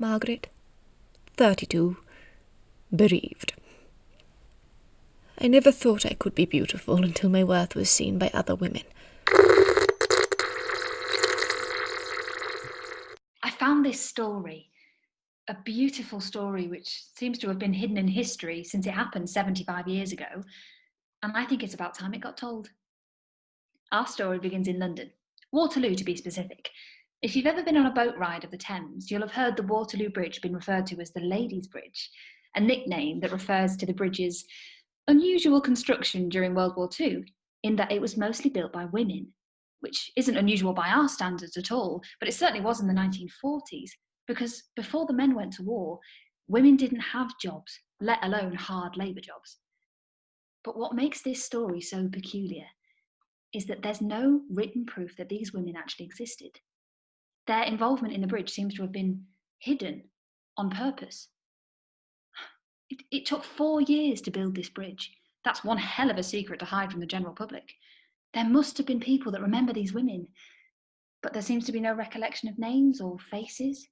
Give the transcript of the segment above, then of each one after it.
Margaret, 32, bereaved. I never thought I could be beautiful until my worth was seen by other women. I found this story, a beautiful story which seems to have been hidden in history since it happened 75 years ago, and I think it's about time it got told. Our story begins in London, Waterloo to be specific. If you've ever been on a boat ride of the Thames, you'll have heard the Waterloo Bridge being referred to as the Ladies' Bridge, a nickname that refers to the bridge's unusual construction during World War II, in that it was mostly built by women, which isn't unusual by our standards at all, but it certainly was in the 1940s, because before the men went to war, women didn't have jobs, let alone hard labour jobs. But what makes this story so peculiar is that there's no written proof that these women actually existed. Their involvement in the bridge seems to have been hidden on purpose. It took 4 years to build this bridge. That's one hell of a secret to hide from the general public. There must have been people that remember these women, but there seems to be no recollection of names or faces.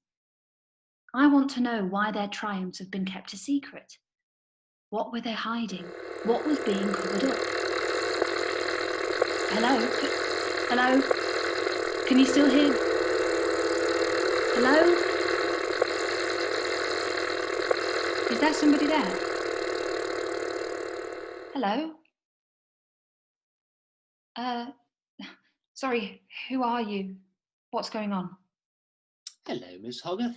I want to know why their triumphs have been kept a secret. What were they hiding? What was being covered up? Hello? Hello? Can you still hear? Hello? Is there somebody there? Hello? Sorry, who are you? What's going on? Hello, Miss Hoggarth.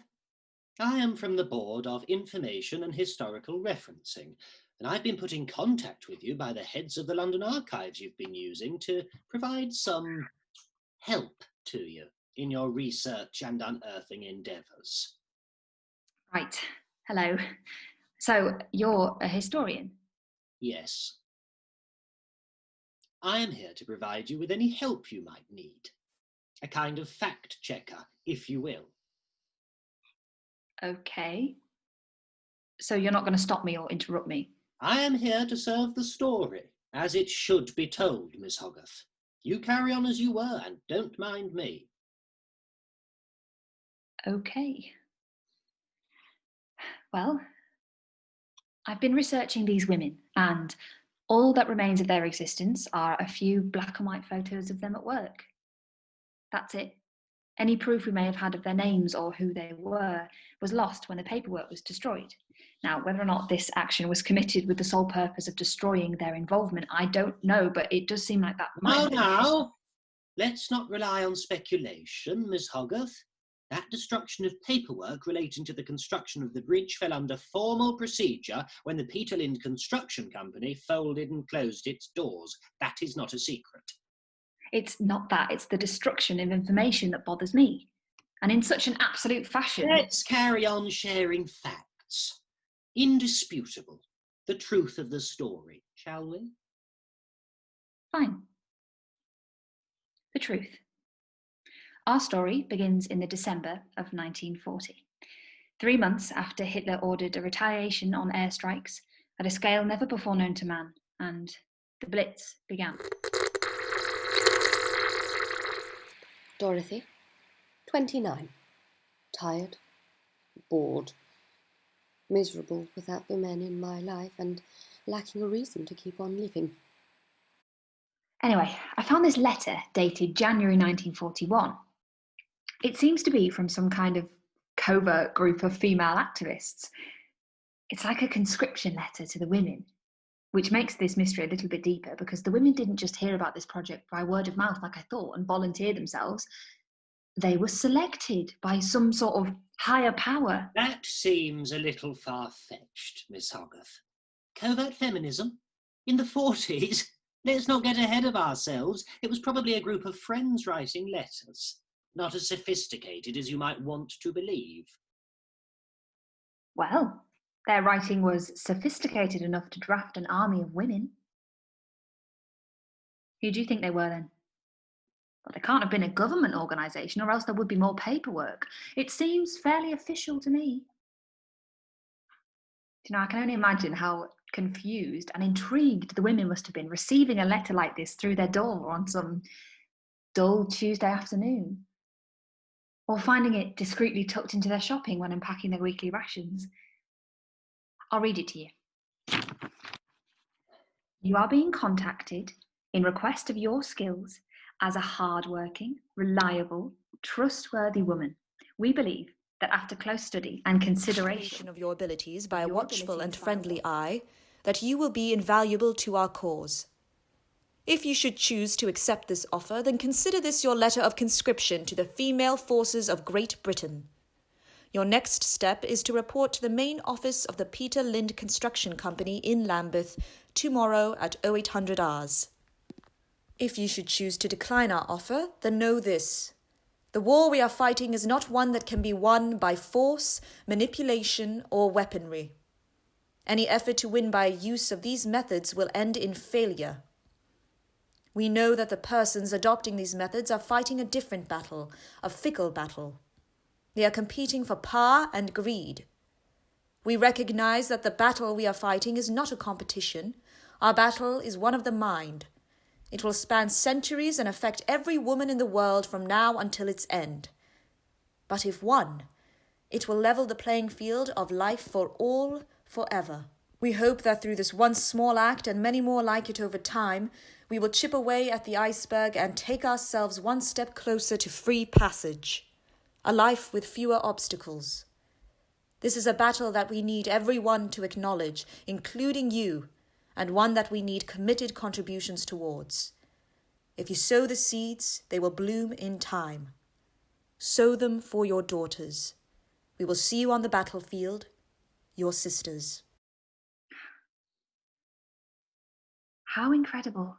I am from the Board of Information and Historical Referencing, and I've been put in contact with you by the heads of the London archives you've been using to provide some help to you in your research and unearthing endeavours. Right, hello. So, you're a historian? Yes. I am here to provide you with any help you might need. A kind of fact-checker, if you will. Okay. So you're not going to stop me or interrupt me? I am here to serve the story, as it should be told, Miss Hoggarth. You carry on as you were, and don't mind me. Okay. Well, I've been researching these women, and all that remains of their existence are a few black and white photos of them at work. That's it. Any proof we may have had of their names or who they were was lost when the paperwork was destroyed. Now, whether or not this action was committed with the sole purpose of destroying their involvement, I don't know, but it does seem like that might have been. Now, let's not rely on speculation, Miss Hoggarth. That destruction of paperwork relating to the construction of the bridge fell under formal procedure when the Peterlind Construction Company folded and closed its doors. That is not a secret. It's not that, it's the destruction of information that bothers me. And in such an absolute fashion. Let's carry on sharing facts. Indisputable. The truth of the story, shall we? Fine. The truth. Our story begins in the December of 1940. 3 months after Hitler ordered a retaliation on airstrikes at a scale never before known to man, and the Blitz began. Dorothy, 29. Tired, bored, miserable without the men in my life and lacking a reason to keep on living. Anyway, I found this letter dated January 1941. It seems to be from some kind of covert group of female activists. It's like a conscription letter to the women, which makes this mystery a little bit deeper because the women didn't just hear about this project by word of mouth like I thought and volunteer themselves. They were selected by some sort of higher power. That seems a little far-fetched, Miss Hoggarth. Covert feminism? In the 40s? Let's not get ahead of ourselves. It was probably a group of friends writing letters. Not as sophisticated as you might want to believe. Well, their writing was sophisticated enough to draft an army of women. Who do you think they were then? Well, they can't have been a government organisation, or else there would be more paperwork. It seems fairly official to me. You know, I can only imagine how confused and intrigued the women must have been receiving a letter like this through their door on some dull Tuesday afternoon. or finding it discreetly tucked into their shopping when unpacking their weekly rations. I'll read it to you. You are being contacted in request of your skills as a hard-working, reliable, trustworthy woman. We believe that after close study and consideration of your abilities by a watchful and friendly eye, that you will be invaluable to our cause. If you should choose to accept this offer, then consider this your letter of conscription to the female forces of Great Britain. Your next step is to report to the main office of the Peter Lind Construction Company in Lambeth tomorrow at 0800 hours. If you should choose to decline our offer, then know this. The war we are fighting is not one that can be won by force, manipulation, or weaponry. Any effort to win by use of these methods will end in failure. We know that the persons adopting these methods are fighting a different battle, a fickle battle. They are competing for power and greed. We recognize that the battle we are fighting is not a competition. Our battle is one of the mind. It will span centuries and affect every woman in the world from now until its end. But if won, it will level the playing field of life for all, forever. We hope that through this one small act and many more like it over time, we will chip away at the iceberg and take ourselves one step closer to free passage, a life with fewer obstacles. This is a battle that we need everyone to acknowledge, including you, and one that we need committed contributions towards. If you sow the seeds, they will bloom in time. Sow them for your daughters. We will see you on the battlefield, your sisters. How incredible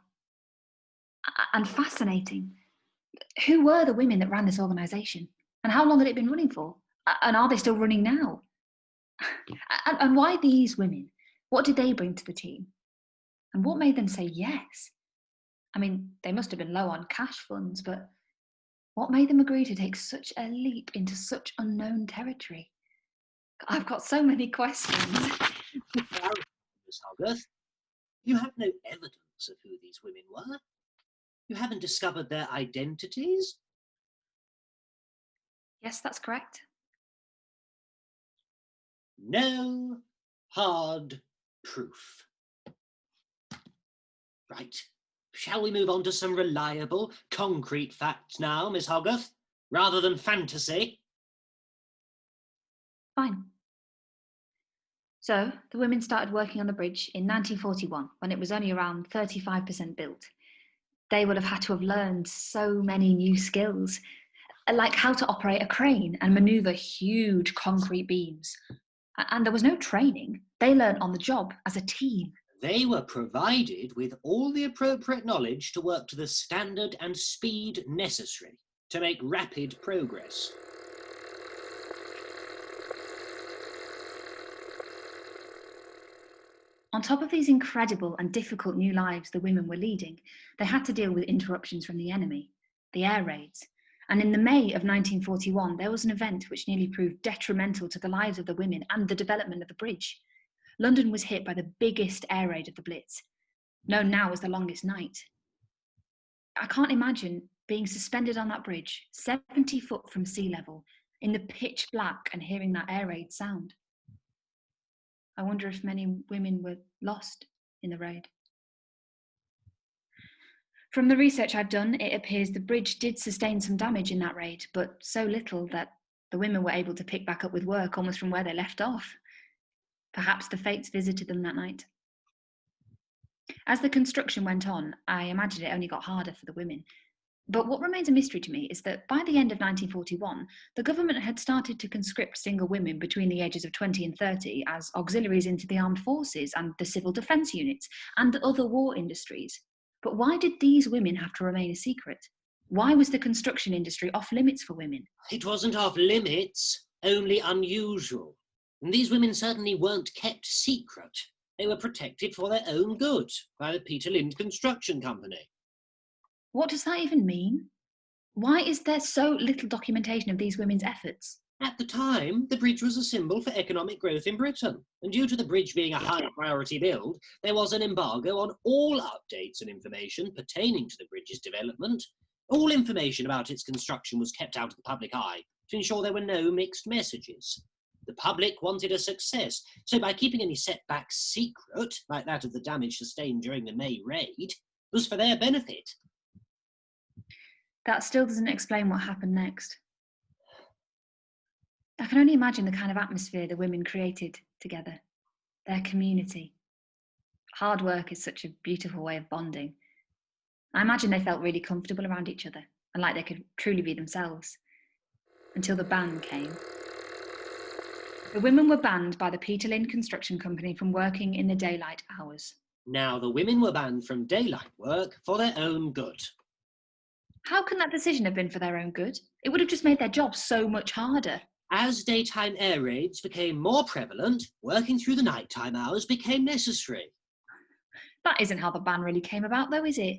and fascinating. Who were the women that ran this organisation? And how long had it been running for? And are they still running now? And why these women? What did they bring to the team? And what made them say yes? I mean, they must have been low on cash funds, but what made them agree to take such a leap into such unknown territory? I've got so many questions. Well, Miss Hoggarth, you have no evidence of who these women were. You haven't discovered their identities. Yes, that's correct. No hard proof. Right. Shall we move on to some reliable, concrete facts now, Miss Hoggarth, rather than fantasy? Fine. So, the women started working on the bridge in 1941, when it was only around 35% built. They would have had to have learned so many new skills, like how to operate a crane and manoeuvre huge concrete beams. And there was no training. They learned on the job as a team. They were provided with all the appropriate knowledge to work to the standard and speed necessary to make rapid progress. On top of these incredible and difficult new lives the women were leading, they had to deal with interruptions from the enemy, the air raids. And in the May of 1941, there was an event which nearly proved detrimental to the lives of the women and the development of the bridge. London was hit by the biggest air raid of the Blitz, known now as the longest night. I can't imagine being suspended on that bridge, 70 foot from sea level, in the pitch black and hearing that air raid sound. I wonder if many women were lost in the raid. From the research I've done, it appears the bridge did sustain some damage in that raid, but so little that the women were able to pick back up with work almost from where they left off. Perhaps the fates visited them that night. As the construction went on, I imagine it only got harder for the women. But what remains a mystery to me is that by the end of 1941, the government had started to conscript single women between the ages of 20 and 30 as auxiliaries into the armed forces and the civil defence units and other war industries. But why did these women have to remain a secret? Why was the construction industry off limits for women? It wasn't off limits, only unusual. And these women certainly weren't kept secret. They were protected for their own good by the Peter Lind Construction Company. What does that even mean? Why is there so little documentation of these women's efforts? At the time, the bridge was a symbol for economic growth in Britain, and due to the bridge being a high priority build, there was an embargo on all updates and information pertaining to the bridge's development. All information about its construction was kept out of the public eye, to ensure there were no mixed messages. The public wanted a success, so by keeping any setbacks secret, like that of the damage sustained during the May raid, was for their benefit. That still doesn't explain what happened next. I can only imagine the kind of atmosphere the women created together, their community. Hard work is such a beautiful way of bonding. I imagine they felt really comfortable around each other and like they could truly be themselves. Until the ban came. The women were banned by the Peterlin Construction Company from working in the daylight hours. Now the women were banned from daylight work for their own good. How can that decision have been for their own good? It would have just made their job so much harder. As daytime air raids became more prevalent, working through the nighttime hours became necessary. That isn't how the ban really came about, though, is it?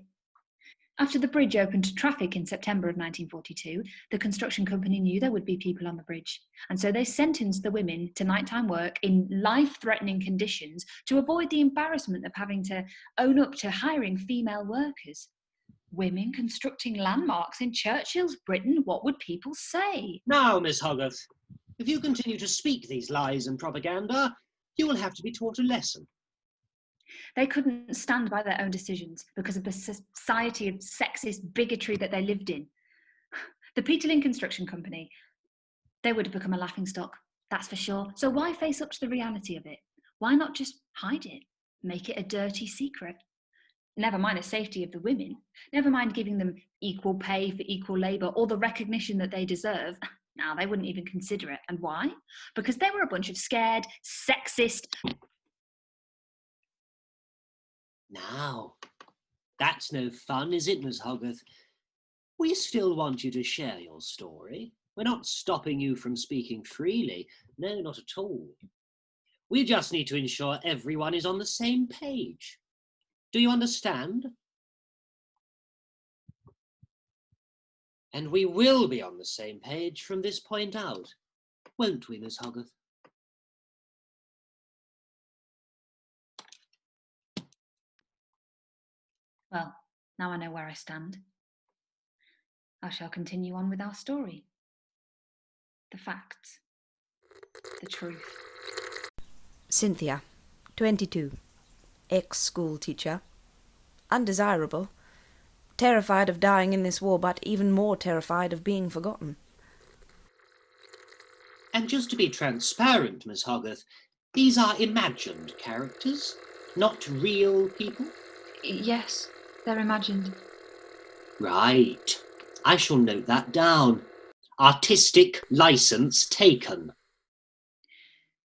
After the bridge opened to traffic in September of 1942, the construction company knew there would be people on the bridge, and so they sentenced the women to nighttime work in life-threatening conditions to avoid the embarrassment of having to own up to hiring female workers. Women constructing landmarks in Churchill's Britain, what would people say? Now, Miss Hoggarth, if you continue to speak these lies and propaganda, you will have to be taught a lesson. They couldn't stand by their own decisions because of the society of sexist bigotry that they lived in. The Peterlin Construction Company, they would have become a laughingstock, that's for sure. So why face up to the reality of it? Why not just hide it? Make it a dirty secret? Never mind the safety of the women. Never mind giving them equal pay for equal labour or the recognition that they deserve. Now, they wouldn't even consider it. And why? Because they were a bunch of scared, sexist... Now, that's no fun, is it, Miss Hoggarth? We still want you to share your story. We're not stopping you from speaking freely. No, not at all. We just need to ensure everyone is on the same page. Do you understand? And we will be on the same page from this point out, won't we, Miss Hoggarth? Well, now I know where I stand. I shall continue on with our story. The facts. The truth. Cynthia, 22, ex-school teacher, undesirable, terrified of dying in this war, but even more terrified of being forgotten. And just to be transparent, Miss Hoggarth, these are imagined characters, not real people? Yes, they're imagined. Right. I shall note that down. Artistic license taken.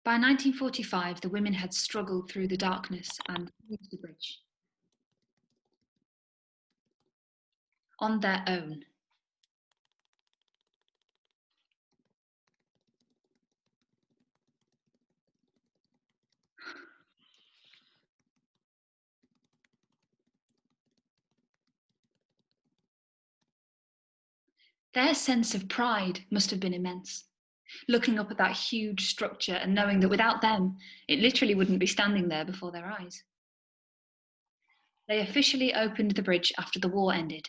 By 1945, the women had struggled through the darkness and reached the bridge. On their own. Their sense of pride must have been immense. Looking up at that huge structure and knowing that without them, it literally wouldn't be standing there before their eyes. They officially opened the bridge after the war ended,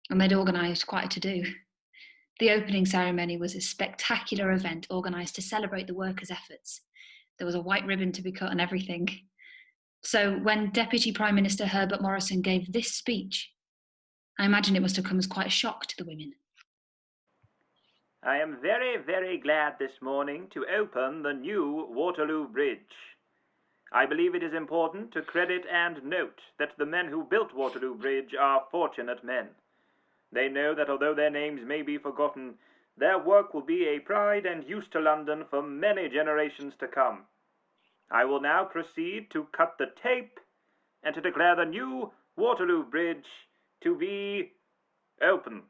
and they'd organised quite a to-do. The opening ceremony was a spectacular event organised to celebrate the workers' efforts. There was a white ribbon to be cut and everything. So when Deputy Prime Minister Herbert Morrison gave this speech, I imagine it must have come as quite a shock to the women. I am very, very glad this morning to open the new Waterloo Bridge. I believe it is important to credit and note that the men who built Waterloo Bridge are fortunate men. They know that although their names may be forgotten, their work will be a pride and use to London for many generations to come. I will now proceed to cut the tape and to declare the new Waterloo Bridge to be open.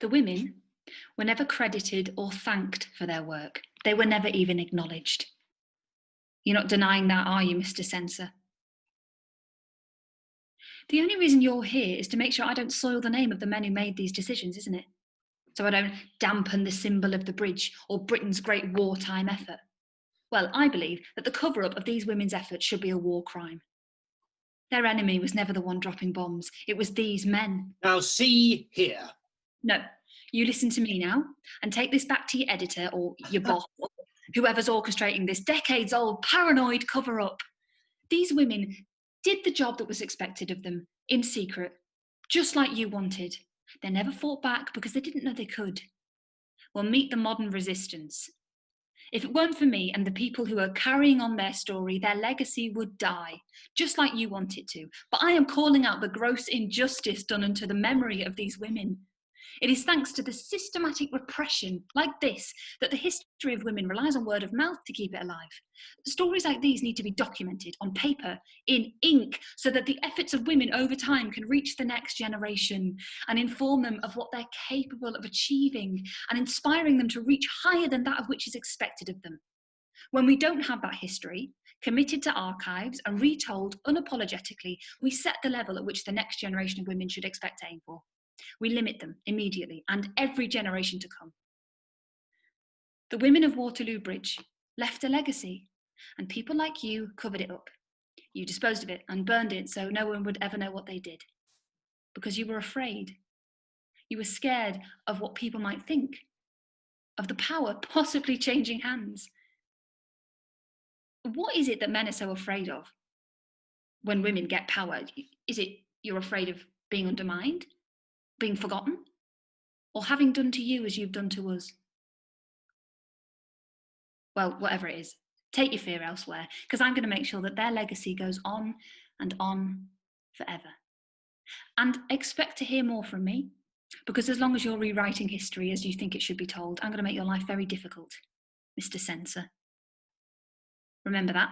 The women were never credited or thanked for their work. They were never even acknowledged. You're not denying that, are you, Mr. Censor? The only reason you're here is to make sure I don't soil the name of the men who made these decisions, isn't it? So I don't dampen the symbol of the bridge or Britain's great wartime effort. Well, I believe that the cover-up of these women's efforts should be a war crime. Their enemy was never the one dropping bombs. It was these men. Now see here. No, you listen to me now and take this back to your editor or your boss, or whoever's orchestrating this decades-old paranoid cover-up. These women did the job that was expected of them in secret, just like you wanted. They never fought back because they didn't know they could. Well, meet the modern resistance. If it weren't for me and the people who are carrying on their story, their legacy would die, just like you want it to. But I am calling out the gross injustice done unto the memory of these women. It is thanks to the systematic repression like this that the history of women relies on word of mouth to keep it alive. Stories like these need to be documented on paper, in ink, so that the efforts of women over time can reach the next generation and inform them of what they're capable of achieving and inspiring them to reach higher than that of which is expected of them. When we don't have that history, committed to archives and retold unapologetically, we set the level at which the next generation of women should expect to aim for. We limit them immediately and every generation to come. The women of Waterloo Bridge left a legacy, and people like you covered it up. You disposed of it and burned it so no one would ever know what they did. Because you were afraid. You were scared of what people might think, of the power possibly changing hands. What is it that men are so afraid of when women get power? Is it you're afraid of being undermined? Being forgotten, or having done to you as you've done to us? Well, whatever it is, take your fear elsewhere, because I'm going to make sure that their legacy goes on and on forever. And expect to hear more from me, because as long as you're rewriting history as you think it should be told, I'm going to make your life very difficult, Mr. Censor. Remember that.